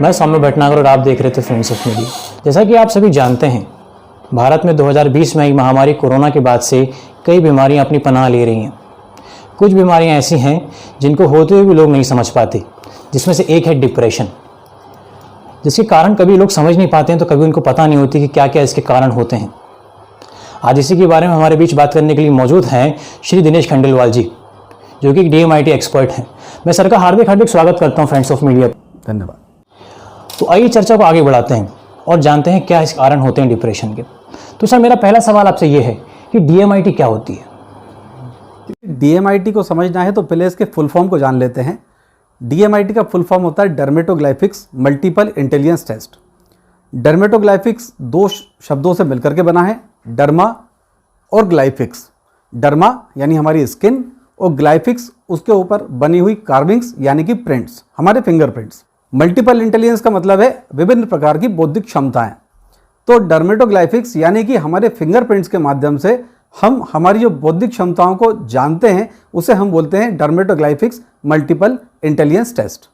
मैं सौम्य भटनागर और आप देख रहे थे फ्रेंड्स ऑफ मीडिया। जैसा कि आप सभी जानते हैं, भारत में 2020 में आई महामारी कोरोना के बाद से कई बीमारियां अपनी पनाह ले रही हैं। कुछ बीमारियां ऐसी हैं जिनको होते हुए भी लोग नहीं समझ पाते, जिसमें से एक है डिप्रेशन, जिसके कारण कभी लोग समझ नहीं पाते हैं तो कभी उनको पता नहीं होती कि क्या क्या इसके कारण होते हैं। आज इसी के बारे में हमारे बीच बात करने के लिए मौजूद हैं श्री दिनेश खंडेलवाल जी, जो कि DMIT एक्सपर्ट हैं। मैं सर का हार्दिक स्वागत करता हूं फ्रेंड्स ऑफ मीडिया। धन्यवाद। तो आइए चर्चा को आगे बढ़ाते हैं और जानते हैं क्या इस कारण होते हैं डिप्रेशन के। तो सर, मेरा पहला सवाल आपसे ये है कि DMIT क्या होती है? DMIT को समझना है तो पहले इसके फुल फॉर्म को जान लेते हैं। DMIT का फुल फॉर्म होता है डर्मेटोग्लाइफिक्स मल्टीपल इंटेलिजेंस टेस्ट। डर्मेटोग्लाइफिक्स दो शब्दों से मिलकर के बना है, डर्मा और ग्लाइफिक्स। डर्मा यानी हमारी स्किन और ग्लाइफिक्स उसके ऊपर बनी हुई कार्विंग्स यानी कि प्रिंट्स, हमारे फिंगरप्रिंट्स। मल्टीपल इंटेलिजेंस का मतलब है विभिन्न प्रकार की बौद्धिक क्षमताएं। तो डर्मेटोग्लाइफिक्स यानी कि हमारे फिंगरप्रिंट्स के माध्यम से हम हमारी जो बौद्धिक क्षमताओं को जानते हैं उसे हम बोलते हैं dermatoglyphics multiple intelligence test.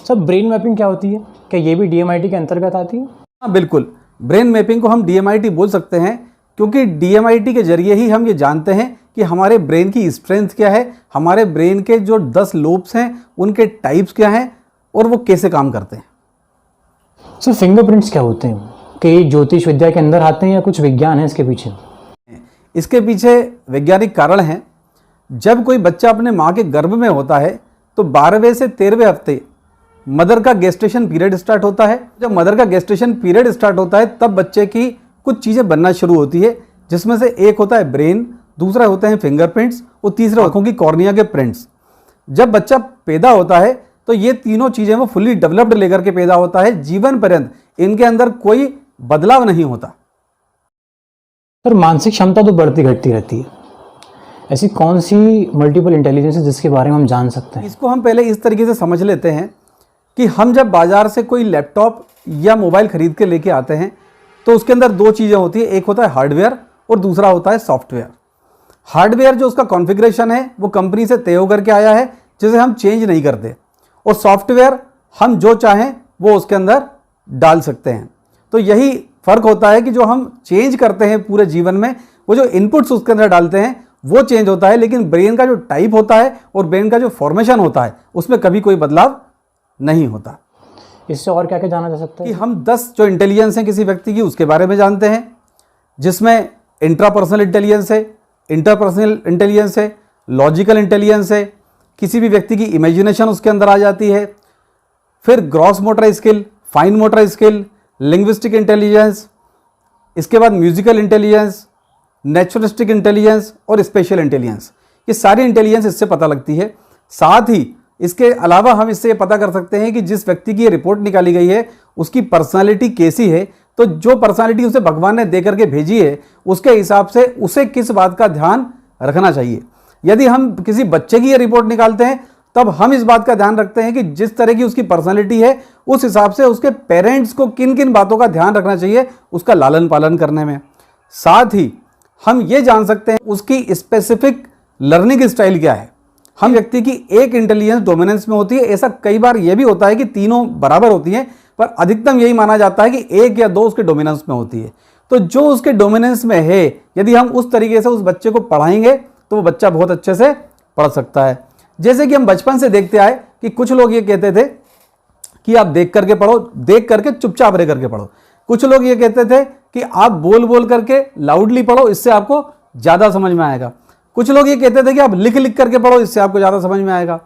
Sir, brain mapping क्या होती है? क्या ये भी DMIT के अंतर्गत आती है? हाँ बिल्कुल, ब्रेन मैपिंग को हम DMIT बोल सकते हैं क्योंकि DMIT के जरिए ही हम ये जानते हैं कि हमारे ब्रेन की स्ट्रेंथ क्या है, हमारे ब्रेन के जो 10 लोब्स हैं उनके टाइप्स क्या हैं और वो कैसे काम करते हैं। सर, फिंगरप्रिंट्स क्या होते हैं? कि ये ज्योतिष विद्या के अंदर आते हैं या कुछ विज्ञान है इसके पीछे? इसके पीछे वैज्ञानिक कारण हैं। जब कोई बच्चा अपने माँ के गर्भ में होता है तो 12वें से 13वें हफ्ते मदर का गेस्टेशन पीरियड स्टार्ट होता है। जब मदर का गेस्टेशन पीरियड स्टार्ट होता है तब बच्चे की कुछ चीज़ें बनना शुरू होती है, जिसमें से एक होता है ब्रेन, दूसरा होते हैं फिंगरप्रिंट्स और तीसरा आंखों की कॉर्निया के प्रिंट्स। जब बच्चा पैदा होता है तो ये तीनों चीज़ें वो फुल्ली डेवलप्ड लेकर के पैदा होता है। जीवन पर्यंत इनके अंदर कोई बदलाव नहीं होता। सर, मानसिक क्षमता तो बढ़ती घटती रहती है, ऐसी कौन सी मल्टीपल इंटेलिजेंस है जिसके बारे में हम जान सकते हैं? इसको हम पहले इस तरीके से समझ लेते हैं कि हम जब बाजार से कोई लैपटॉप या मोबाइल खरीद के लेके आते हैं तो उसके अंदर दो चीज़ें होती है, एक होता है हार्डवेयर और दूसरा होता है सॉफ्टवेयर। हार्डवेयर जो उसका कॉन्फ़िगरेशन है वो कंपनी से तय होकर के आया है, जिसे हम चेंज नहीं करते, और सॉफ्टवेयर हम जो चाहें वो उसके अंदर डाल सकते हैं। तो यही फ़र्क होता है कि जो हम चेंज करते हैं पूरे जीवन में, वो जो इनपुट्स उसके अंदर डालते हैं वो चेंज होता है, लेकिन ब्रेन का जो टाइप होता है और ब्रेन का जो फॉर्मेशन होता है उसमें कभी कोई बदलाव नहीं होता। इससे और क्या क्या जाना जा सकता है? कि हम 10 जो इंटेलिजेंस हैं किसी व्यक्ति की उसके बारे में जानते हैं, जिसमें इंट्रापर्सनल इंटेलिजेंस है, इंटरपर्सनल इंटेलिजेंस है, लॉजिकल इंटेलिजेंस है, किसी भी व्यक्ति की इमेजिनेशन उसके अंदर आ जाती है, फिर gross motor skill, fine motor skill, linguistic intelligence, इसके बाद म्यूजिकल इंटेलिजेंस, नेचुरलिस्टिक इंटेलिजेंस और स्पेशल इंटेलिजेंस। ये सारी इंटेलिजेंस इससे पता लगती है। साथ ही इसके अलावा हम इससे ये पता कर सकते हैं कि जिस व्यक्ति की ये रिपोर्ट निकाली गई है उसकी पर्सनालिटी कैसी है। तो जो पर्सनालिटी उसे भगवान ने दे करके भेजी है उसके हिसाब से उसे किस बात का ध्यान रखना चाहिए। यदि हम किसी बच्चे की ये रिपोर्ट निकालते हैं तब हम इस बात का ध्यान रखते हैं कि जिस तरह की उसकी पर्सनालिटी है उस हिसाब से उसके पेरेंट्स को किन किन बातों का ध्यान रखना चाहिए उसका लालन पालन करने में। साथ ही हम ये जान सकते हैं उसकी स्पेसिफिक लर्निंग स्टाइल क्या है। हम व्यक्ति की एक इंटेलिजेंस डोमिनेंस में होती है, ऐसा कई बार यह भी होता है कि तीनों बराबर होती हैं, पर अधिकतम यही माना जाता है कि एक या दो उसके डोमिनेंस में होती है। तो जो उसके डोमिनेंस में है, यदि हम उस तरीके से उस बच्चे को पढ़ाएंगे तो वो बच्चा बहुत अच्छे से पढ़ सकता है। जैसे कि हम बचपन से देखते आए कि कुछ लोग ये कहते थे कि आप देख करके पढ़ो, देख करके चुपचाप रह करके पढ़ो। कुछ लोग ये कहते थे कि आप बोल बोल करके लाउडली पढ़ो, इससे आपको ज़्यादा समझ में आएगा। कुछ लोग ये कहते थे कि आप लिख लिख करके पढ़ो, इससे आपको ज़्यादा समझ में आएगा।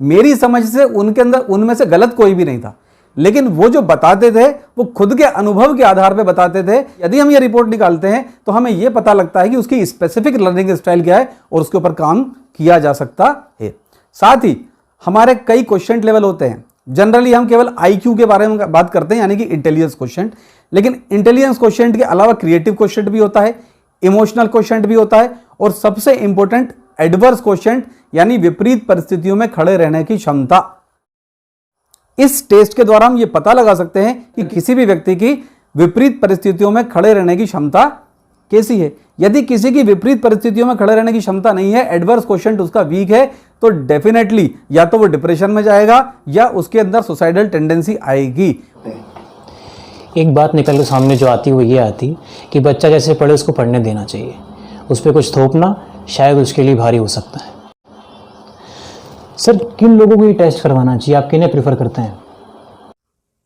मेरी समझ से उनके अंदर उनमें से गलत कोई भी नहीं था, लेकिन वो जो बताते थे वो खुद के अनुभव के आधार पर बताते थे। यदि हम ये रिपोर्ट निकालते हैं तो हमें ये पता लगता है कि उसकी स्पेसिफिक लर्निंग स्टाइल क्या है और उसके ऊपर काम किया जा सकता है। साथ ही हमारे कई क्वेश्चन लेवल होते हैं। जनरली हम केवल IQ के बारे में बात करते हैं, यानी कि इंटेलिजेंस क्वेश्चन, लेकिन इंटेलिजेंस क्वेश्चन के अलावा क्रिएटिव क्वेश्चन भी होता है, इमोशनल क्वेश्चन भी होता है, और सबसे इंपॉर्टेंट एडवर्स क्वेश्चन यानी विपरीत परिस्थितियों में खड़े रहने की क्षमता। इस टेस्ट के द्वारा हम ये पता लगा सकते हैं कि किसी भी व्यक्ति की विपरीत परिस्थितियों में खड़े रहने की क्षमता कैसी है। यदि किसी की विपरीत परिस्थितियों में खड़े रहने की क्षमता नहीं है, एडवर्स क्वेश्चन उसका वीक है, तो डेफिनेटली या तो वो डिप्रेशन में जाएगा या उसके अंदर सुसाइडल टेंडेंसी आएगी। एक बात निकल के सामने जो आती है वो ये आती कि बच्चा जैसे पढ़े उसको पढ़ने देना चाहिए, उस पर कुछ थोपना शायद उसके लिए भारी हो सकता है। सर, किन लोगों को ये टेस्ट करवाना चाहिए, आप किन्हें प्रेफर करते हैं?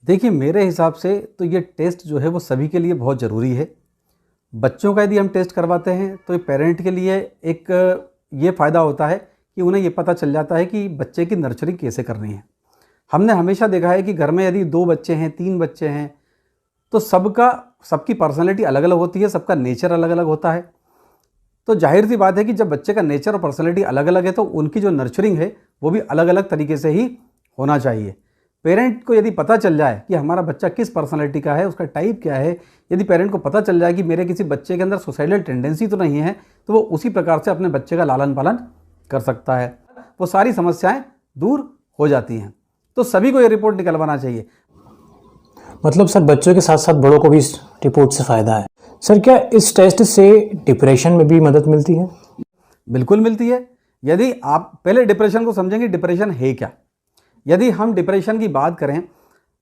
देखिए, मेरे हिसाब से तो ये टेस्ट जो है वो सभी के लिए बहुत ज़रूरी है। बच्चों का यदि हम टेस्ट करवाते हैं तो ये पेरेंट के लिए एक ये फ़ायदा होता है कि उन्हें ये पता चल जाता है कि बच्चे की नर्चरिंग कैसे करनी है। हमने हमेशा देखा है कि घर में यदि 2 बच्चे हैं, 3 बच्चे हैं, तो सबकी पर्सनैलिटी अलग अलग होती है, सबका नेचर अलग अलग होता है। तो जाहिर सी बात है कि जब बच्चे का नेचर और पर्सनैलिटी अलग अलग है तो उनकी जो नर्चरिंग है वो भी अलग अलग तरीके से ही होना चाहिए। पेरेंट को यदि पता चल जाए कि हमारा बच्चा किस पर्सनैलिटी का है, उसका टाइप क्या है, यदि पेरेंट को पता चल जाए कि मेरे किसी बच्चे के अंदर सुसाइडल टेंडेंसी तो नहीं है, तो वो उसी प्रकार से अपने बच्चे का लालन पालन कर सकता है, वो सारी समस्याएं दूर हो जाती हैं। तो सभी को ये रिपोर्ट निकलवाना चाहिए। मतलब सर, बच्चों के साथ साथ बड़ों को भी इस रिपोर्ट से फ़ायदा है। सर, क्या इस टेस्ट से डिप्रेशन में भी मदद मिलती है? बिल्कुल मिलती है। यदि आप पहले डिप्रेशन को समझेंगे, डिप्रेशन है क्या। यदि हम डिप्रेशन की बात करें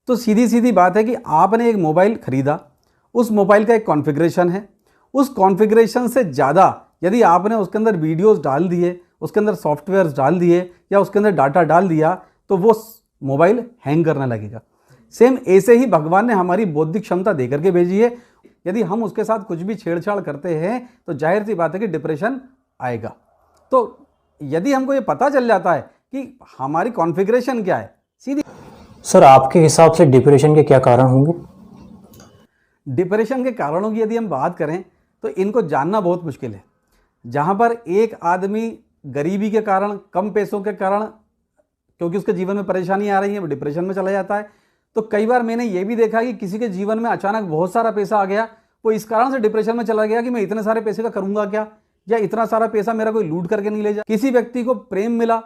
तो सीधी सीधी बात है कि आपने एक मोबाइल खरीदा, उस मोबाइल का एक कॉन्फ़िगरेशन है, उस कॉन्फ़िगरेशन से ज़्यादा यदि आपने उसके अंदर वीडियोस डाल दिए, उसके अंदर सॉफ्टवेयर्स डाल दिए या उसके अंदर डाटा डाल दिया, तो वो मोबाइल हैंग करने लगेगा। सेम ऐसे ही भगवान ने हमारी बौद्धिक क्षमता दे करके भेजी है। यदि हम उसके साथ कुछ भी छेड़छाड़ करते हैं तो जाहिर सी बात है कि डिप्रेशन आएगा। तो यदि हमको ये पता चल जाता है कि हमारी कॉन्फ़िगरेशन क्या है, सीधी। सर, आपके हिसाब से डिप्रेशन के क्या कारण होंगे? डिप्रेशन के कारणों की यदि हम बात करें तो इनको जानना बहुत मुश्किल है। जहाँ पर एक आदमी गरीबी के कारण, कम पैसों के कारण, क्योंकि उसके जीवन में परेशानी आ रही है, वो डिप्रेशन में चला जाता है। तो कई बार मैंने ये भी देखा कि किसी के जीवन में अचानक बहुत सारा पैसा आ गया, वो इस कारण से डिप्रेशन में चला गया कि मैं इतने सारे पैसे का करूंगा क्या, या इतना सारा पैसा मेरा कोई लूट करके नहीं ले जाए। किसी व्यक्ति को प्रेम मिला,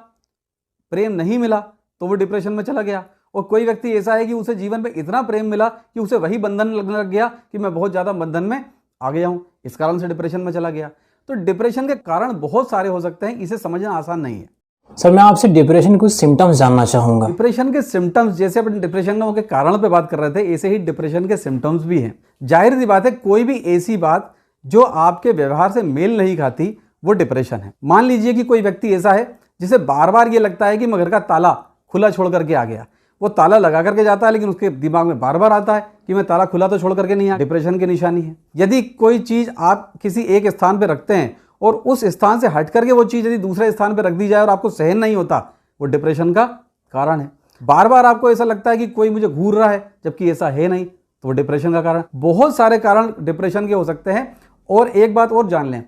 प्रेम नहीं मिला तो वो डिप्रेशन में चला गया। और कोई व्यक्ति ऐसा है कि उसे जीवन में इतना प्रेम मिला कि उसे वही बंधन लगने लग गया कि मैं बहुत ज़्यादा बंधन में आ गया हूँ, इस कारण से डिप्रेशन में चला गया। तो डिप्रेशन के कारण बहुत सारे हो सकते हैं, इसे समझना आसान नहीं है। सर, मैं आपसे डिप्रेशन के कुछ सिम्टम्स जानना चाहूँगा। डिप्रेशन के सिम्टम्स, जैसे अपन डिप्रेशन के कारण पे बात कर रहे थे, ऐसे ही डिप्रेशन के सिम्टम्स भी हैं। जाहिर सी बात है, कोई भी ऐसी बात जो आपके व्यवहार से मेल नहीं खाती वो डिप्रेशन है। मान लीजिए कि कोई व्यक्ति ऐसा है जिसे बार बार ये लगता है कि मैं घर का ताला खुला छोड़ करके आ गया, वो ताला लगा करके जाता है लेकिन उसके दिमाग में बार बार आता है कि मैं ताला खुला तो छोड़ करके नहीं आया, डिप्रेशन की निशानी है। यदि कोई चीज़ आप किसी एक स्थान पर रखते हैं और उस स्थान से हट करके वो चीज़ यदि दूसरे स्थान पर रख दी जाए और आपको सहन नहीं होता, वो डिप्रेशन का कारण है। बार बार आपको ऐसा लगता है कि कोई मुझे घूर रहा है जबकि ऐसा है नहीं, तो वो डिप्रेशन का कारण। बहुत सारे कारण डिप्रेशन के हो सकते हैं। और एक बात और जान लें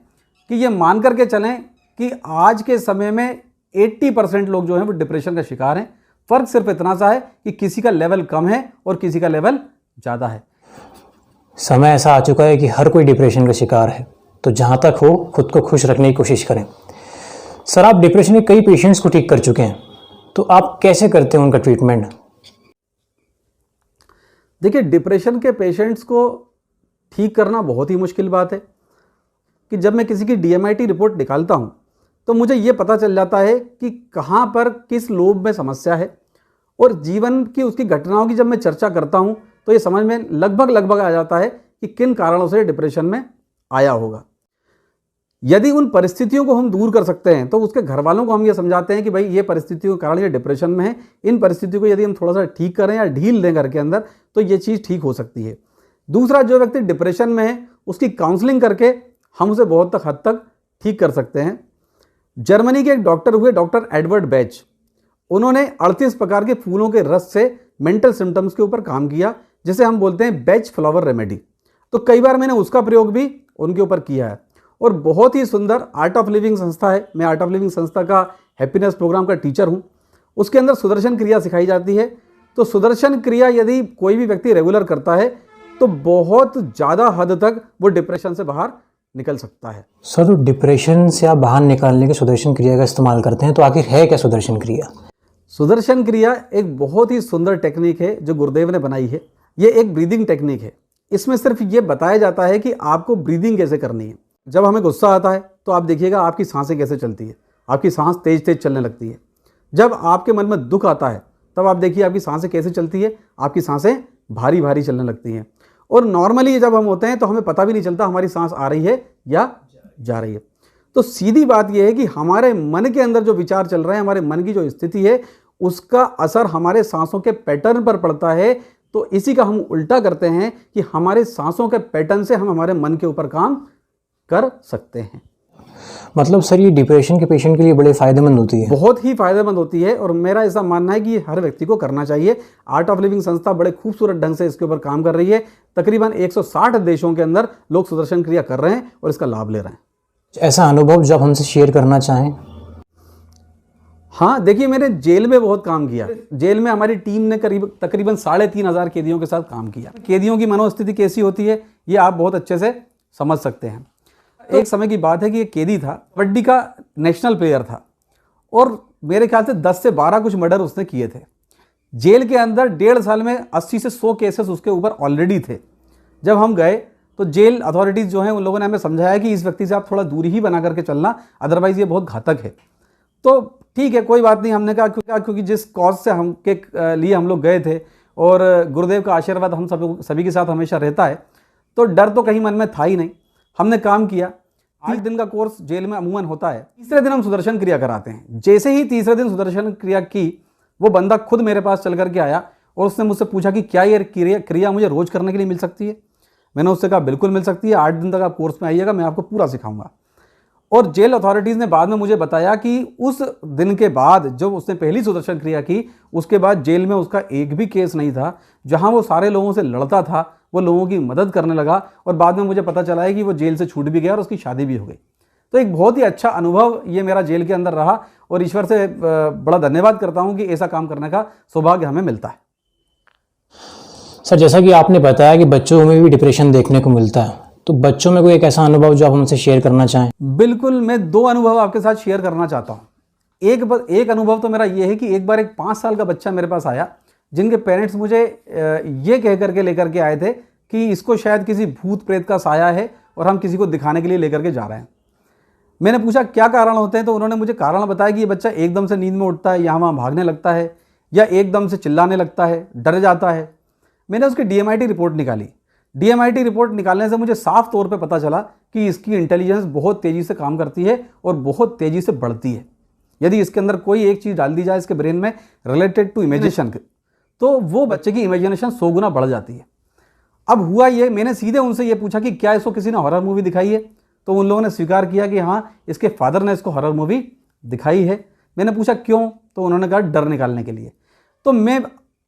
कि ये मान करके चलें कि आज के समय में 80% लोग जो हैं वो डिप्रेशन का शिकार हैं। फर्क सिर्फ इतना सा है कि किसी का लेवल कम है और किसी का लेवल ज़्यादा है। समय ऐसा आ चुका है कि हर कोई डिप्रेशन का शिकार है, तो जहाँ तक हो खुद को खुश रखने की कोशिश करें। सर, आप डिप्रेशन के कई पेशेंट्स को ठीक कर चुके हैं, तो आप कैसे करते हैं उनका ट्रीटमेंट? देखिए, डिप्रेशन के पेशेंट्स को ठीक करना बहुत ही मुश्किल बात है कि जब मैं किसी की DMIT रिपोर्ट निकालता हूँ तो मुझे ये पता चल जाता है कि कहाँ पर किस लोब में समस्या है। और जीवन की उसकी घटनाओं की जब मैं चर्चा करता हूँ तो ये समझ में लगभग आ जाता है कि किन कारणों से डिप्रेशन में आया होगा। यदि उन परिस्थितियों को हम दूर कर सकते हैं तो उसके घर वालों को हम ये समझाते हैं कि भाई ये परिस्थितियों के कारण ये डिप्रेशन में है, इन परिस्थितियों को यदि हम थोड़ा सा ठीक करें या ढील दें घर के अंदर तो ये चीज़ ठीक हो सकती है। दूसरा, जो व्यक्ति डिप्रेशन में है उसकी काउंसलिंग करके हम उसे बहुत हद तक ठीक कर सकते हैं। जर्मनी के एक डॉक्टर हुए, डॉक्टर एडवर्ड बैच, उन्होंने 38 प्रकार के फूलों के रस से मेंटल सिम्टम्स के ऊपर काम किया, जिसे हम बोलते हैं बैच फ्लावर रेमेडी। तो कई बार मैंने उसका प्रयोग भी उनके ऊपर किया है। और बहुत ही सुंदर आर्ट ऑफ लिविंग संस्था है, मैं आर्ट ऑफ लिविंग संस्था का हैप्पीनेस प्रोग्राम का टीचर हूँ। उसके अंदर सुदर्शन क्रिया सिखाई जाती है। तो सुदर्शन क्रिया यदि कोई भी व्यक्ति रेगुलर करता है तो बहुत ज़्यादा हद तक वो डिप्रेशन से बाहर निकल सकता है। सर, तो डिप्रेशन से आप बाहर निकालने के सुदर्शन क्रिया का इस्तेमाल करते हैं, तो आखिर है क्या सुदर्शन क्रिया? सुदर्शन क्रिया एक बहुत ही सुंदर टेक्निक है जो गुरुदेव ने बनाई है। ये एक ब्रीदिंग टेक्निक है। इसमें सिर्फ ये बताया जाता है कि आपको ब्रीदिंग कैसे करनी है। जब हमें गुस्सा आता है तो आप देखिएगा आपकी सांसें कैसे चलती है, आपकी सांस तेज तेज चलने लगती है। जब आपके मन में दुख आता है तब आप देखिए आपकी सांसें कैसे चलती है, आपकी सांसें भारी भारी चलने लगती हैं। और नॉर्मली जब हम होते हैं तो हमें पता भी नहीं चलता हमारी सांस आ रही है या जा रही है। तो सीधी बात यह है कि हमारे मन के अंदर जो विचार चल रहे हैं, हमारे मन की जो स्थिति है, उसका असर हमारे सांसों के पैटर्न पर पड़ता है। तो इसी का हम उल्टा करते हैं कि हमारे सांसों के पैटर्न से हम हमारे मन के ऊपर काम कर सकते हैं। मतलब सर ये डिप्रेशन के पेशेंट के लिए बड़े फ़ायदेमंद होती है। बहुत ही फायदेमंद होती है और मेरा ऐसा मानना है कि ये हर व्यक्ति को करना चाहिए। आर्ट ऑफ लिविंग संस्था बड़े खूबसूरत ढंग से इसके ऊपर काम कर रही है। तकरीबन 160 देशों के अंदर लोग सुदर्शन क्रिया कर रहे हैं और इसका लाभ ले रहे हैं। ऐसा अनुभव जो आप हमसे शेयर करना चाहें? हाँ, देखिए मैंने जेल में बहुत काम किया। जेल में हमारी टीम ने तकरीबन 3,500 कैदियों के साथ काम किया। कैदियों की मनोस्थिति कैसी होती है ये आप बहुत अच्छे से समझ सकते हैं। एक समय की बात है कि एक कैदी था, कबड्डी का नेशनल प्लेयर था और मेरे ख्याल से 10 से 12 कुछ मर्डर उसने किए थे। जेल के अंदर 1.5 साल में 80 से 100 केसेस उसके ऊपर ऑलरेडी थे। जब हम गए तो जेल अथॉरिटीज़ जो हैं उन लोगों ने हमें समझाया कि इस व्यक्ति से आप थोड़ा दूरी ही बना करके चलना, अदरवाइज़ ये बहुत घातक है। तो ठीक है, कोई बात नहीं, हमने कहा क्योंकि जिस कॉज से हम के लिए हम लोग गए थे और गुरुदेव का आशीर्वाद हम सभी के साथ हमेशा रहता है, तो डर तो कहीं मन में था ही नहीं। हमने काम किया। 8 दिन का कोर्स जेल में अमूमन होता है। तीसरे दिन हम सुदर्शन क्रिया कराते हैं। जैसे ही तीसरे दिन सुदर्शन क्रिया की, वो बंदा खुद मेरे पास चल करके आया और उसने मुझसे पूछा कि क्या ये क्रिया मुझे रोज़ करने के लिए मिल सकती है। मैंने उससे कहा बिल्कुल मिल सकती है, 8 दिन तक आप कोर्स में आइएगा, मैं आपको पूरा सिखाऊंगा। और जेल अथॉरिटीज़ ने बाद में मुझे बताया कि उस दिन के बाद जब उसने पहली सुदर्शन क्रिया की, उसके बाद जेल में उसका एक भी केस नहीं था। जहां वो सारे लोगों से लड़ता था, वो लोगों की मदद करने लगा और बाद में मुझे पता चला है कि वो जेल से छूट भी गया और उसकी शादी भी हो गई। तो एक बहुत ही अच्छा अनुभव ये मेरा जेल के अंदर रहा और ईश्वर से बड़ा धन्यवाद करता हूँ कि ऐसा काम करने का सौभाग्य हमें मिलता है। सर जैसा कि आपने बताया कि बच्चों में भी डिप्रेशन देखने को मिलता है, तो बच्चों में कोई एक ऐसा अनुभव जो आप हमसे शेयर करना चाहें? बिल्कुल, मैं 2 अनुभव आपके साथ शेयर करना चाहता हूँ। एक अनुभव तो मेरा ये है कि एक बार एक 5 साल का बच्चा मेरे पास आया, जिनके पेरेंट्स मुझे ये कह करके लेकर के आए थे कि इसको शायद किसी भूत प्रेत का साया है और हम किसी को दिखाने के लिए लेकर के जा रहे हैं। मैंने पूछा क्या कारण होते हैं, तो उन्होंने मुझे कारण बताया कि ये बच्चा एकदम से नींद में उठता है, यहाँ वहाँ भागने लगता है या एकदम से चिल्लाने लगता है, डर जाता है। मैंने उसकी DMIT रिपोर्ट निकाली। DMIT रिपोर्ट निकालने से मुझे साफ तौर पे पता चला कि इसकी इंटेलिजेंस बहुत तेज़ी से काम करती है और बहुत तेज़ी से बढ़ती है। यदि इसके अंदर कोई एक चीज़ डाल दी जाए इसके ब्रेन में रिलेटेड टू इमेजिनेशन, तो वो बच्चे की इमेजिनेशन 100 गुना बढ़ जाती है। अब हुआ ये, मैंने सीधे उनसे ये पूछा कि क्या इसको किसी ने हॉरर मूवी दिखाई है, तो उन लोगों ने स्वीकार किया कि हाँ, इसके फादर ने इसको हॉरर मूवी दिखाई है। मैंने पूछा क्यों, तो उन्होंने कहा डर निकालने के लिए। तो मैं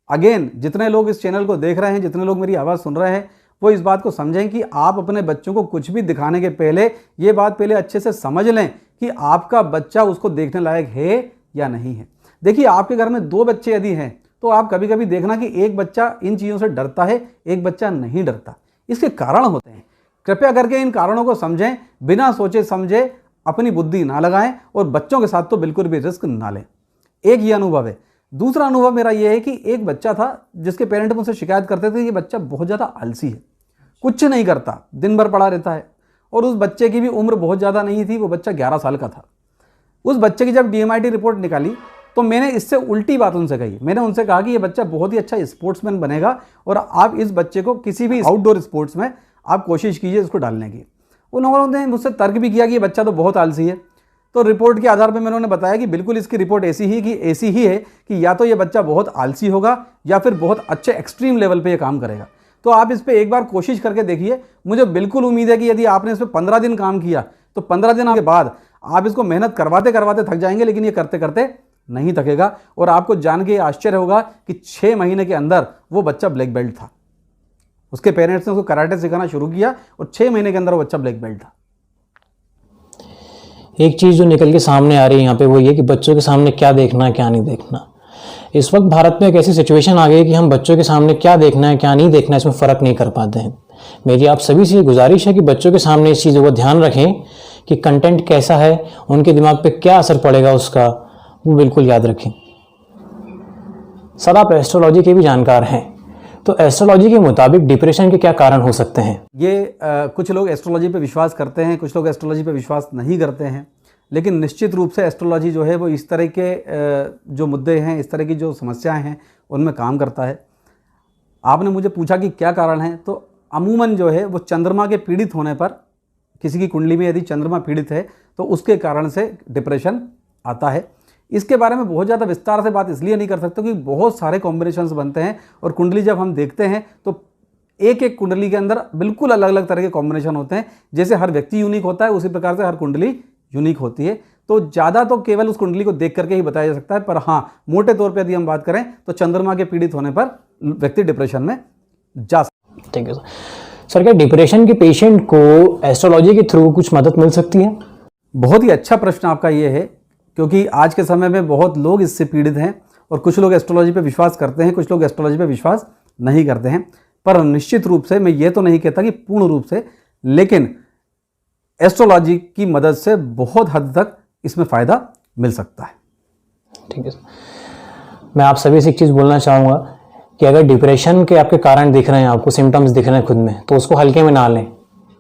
अगेन, जितने लोग इस चैनल को देख रहे हैं, जितने लोग मेरी आवाज़ सुन रहे हैं, वो इस बात को समझें कि आप अपने बच्चों को कुछ भी दिखाने के पहले ये बात पहले अच्छे से समझ लें कि आपका बच्चा उसको देखने लायक है या नहीं है। देखिए, आपके घर में 2 बच्चे यदि हैं तो आप कभी कभी देखना कि एक बच्चा इन चीज़ों से डरता है, एक बच्चा नहीं डरता। इसके कारण होते हैं। कृपया करके इन कारणों को समझें, बिना सोचे समझे अपनी बुद्धि ना लगाएं और बच्चों के साथ तो बिल्कुल भी रिस्क ना लें। एक ये अनुभव है। दूसरा अनुभव मेरा ये है कि एक बच्चा था जिसके पेरेंट मुझसे शिकायत करते थे कि ये बच्चा बहुत ज़्यादा आलसी है, कुछ नहीं करता, दिन भर पड़ा रहता है। और उस बच्चे की भी उम्र बहुत ज़्यादा नहीं थी, वो बच्चा 11 साल का था। उस बच्चे की जब DMIT रिपोर्ट निकाली तो मैंने इससे उल्टी बात उनसे कही। मैंने उनसे कहा कि ये बच्चा बहुत ही अच्छा स्पोर्ट्समैन बनेगा और आप इस बच्चे को किसी भी आउटडोर स्पोर्ट्स में आप कोशिश कीजिए इसको डालने की। उन्होंने मुझसे तर्क भी किया कि ये बच्चा तो बहुत आलसी है। तो रिपोर्ट के आधार पर मैंने उन्हें बताया कि बिल्कुल इसकी रिपोर्ट ऐसी ही है कि या तो ये बच्चा बहुत आलसी होगा या फिर बहुत अच्छे एक्सट्रीम लेवल पे ये काम करेगा। तो आप इस पर एक बार कोशिश करके देखिए। मुझे बिल्कुल उम्मीद है कि यदि आपने इस पर 15 दिन काम किया तो 15 दिन के बाद आप इसको मेहनत करवाते करवाते थक जाएंगे, लेकिन ये करते करते नहीं थकेगा। और आपको जान के आश्चर्य होगा कि 6 महीने के अंदर वो बच्चा ब्लैक बेल्ट था। उसके पेरेंट्स ने उसको कराटे सिखाना शुरू किया और 6 महीने के अंदर वो बच्चा ब्लैक बेल्ट था। एक चीज़ जो निकल के सामने आ रही है यहाँ पे वो ये कि बच्चों के सामने क्या देखना है क्या नहीं देखना। इस वक्त भारत में एक ऐसी सिचुएशन आ गई है कि हम बच्चों के सामने क्या देखना है क्या नहीं देखना है इसमें फ़र्क नहीं कर पाते हैं। मेरी आप सभी से गुजारिश है कि बच्चों के सामने इस चीज़ों को ध्यान रखें कि कंटेंट कैसा है, उनके दिमाग पे क्या असर पड़ेगा उसका, वो बिल्कुल याद रखें। सर, आप एस्ट्रोलॉजी के भी जानकार हैं, तो एस्ट्रोलॉजी के मुताबिक डिप्रेशन के क्या कारण हो सकते हैं? ये कुछ लोग एस्ट्रोलॉजी पे विश्वास करते हैं, कुछ लोग एस्ट्रोलॉजी पे विश्वास नहीं करते हैं। लेकिन निश्चित रूप से एस्ट्रोलॉजी जो है वो इस तरह के जो मुद्दे हैं, इस तरह की जो समस्याएं हैं, उनमें काम करता है। आपने मुझे पूछा कि क्या कारण है, तो अमूमन जो है वो चंद्रमा के पीड़ित होने पर, किसी की कुंडली में यदि चंद्रमा पीड़ित है तो उसके कारण से डिप्रेशन आता है। इसके बारे में बहुत ज़्यादा विस्तार से बात इसलिए नहीं कर सकते क्योंकि बहुत सारे कॉम्बिनेशंस बनते हैं और कुंडली जब हम देखते हैं तो एक एक कुंडली के अंदर बिल्कुल अलग अलग तरह के कॉम्बिनेशन होते हैं। जैसे हर व्यक्ति यूनिक होता है, उसी प्रकार से हर कुंडली यूनिक होती है। तो ज़्यादा तो केवल उस कुंडली को देख करके ही बताया जा सकता है, पर हाँ, मोटे तौर पर यदि हम बात करें तो चंद्रमा के पीड़ित होने पर व्यक्ति डिप्रेशन में जा सकता है। Thank you sir. क्या डिप्रेशन के पेशेंट को एस्ट्रोलॉजी के थ्रू कुछ मदद मिल सकती है? बहुत ही अच्छा प्रश्न आपका ये है, क्योंकि आज के समय में बहुत लोग इससे पीड़ित हैं और कुछ लोग एस्ट्रोलॉजी पे विश्वास करते हैं, कुछ लोग एस्ट्रोलॉजी पे विश्वास नहीं करते हैं। पर निश्चित रूप से मैं ये तो नहीं कहता कि पूर्ण रूप से, लेकिन एस्ट्रोलॉजी की मदद से बहुत हद तक इसमें फ़ायदा मिल सकता है। ठीक है सर। मैं आप सभी से एक चीज़ बोलना चाहूँगा कि अगर डिप्रेशन के आपके कारण दिख रहे हैं, आपको सिम्टम्स दिख रहे हैं खुद में, तो उसको हल्के में ना लें।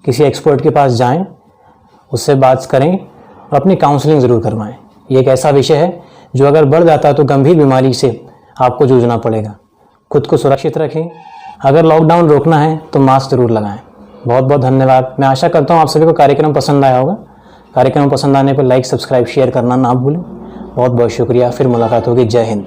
किसी एक्सपर्ट के पास जाएं, उससे बात करें और अपनी काउंसलिंग ज़रूर करवाएं। ये एक ऐसा विषय है जो अगर बढ़ जाता है तो गंभीर बीमारी से आपको जूझना पड़ेगा। खुद को सुरक्षित रखें। अगर लॉकडाउन रोकना है तो मास्क ज़रूर लगाएं। बहुत बहुत धन्यवाद। मैं आशा करता हूँ आप सभी को कार्यक्रम पसंद आया होगा। कार्यक्रम पसंद आने पर लाइक, सब्सक्राइब, शेयर करना ना भूलें। बहुत बहुत शुक्रिया। फिर मुलाकात होगी। जय हिंद।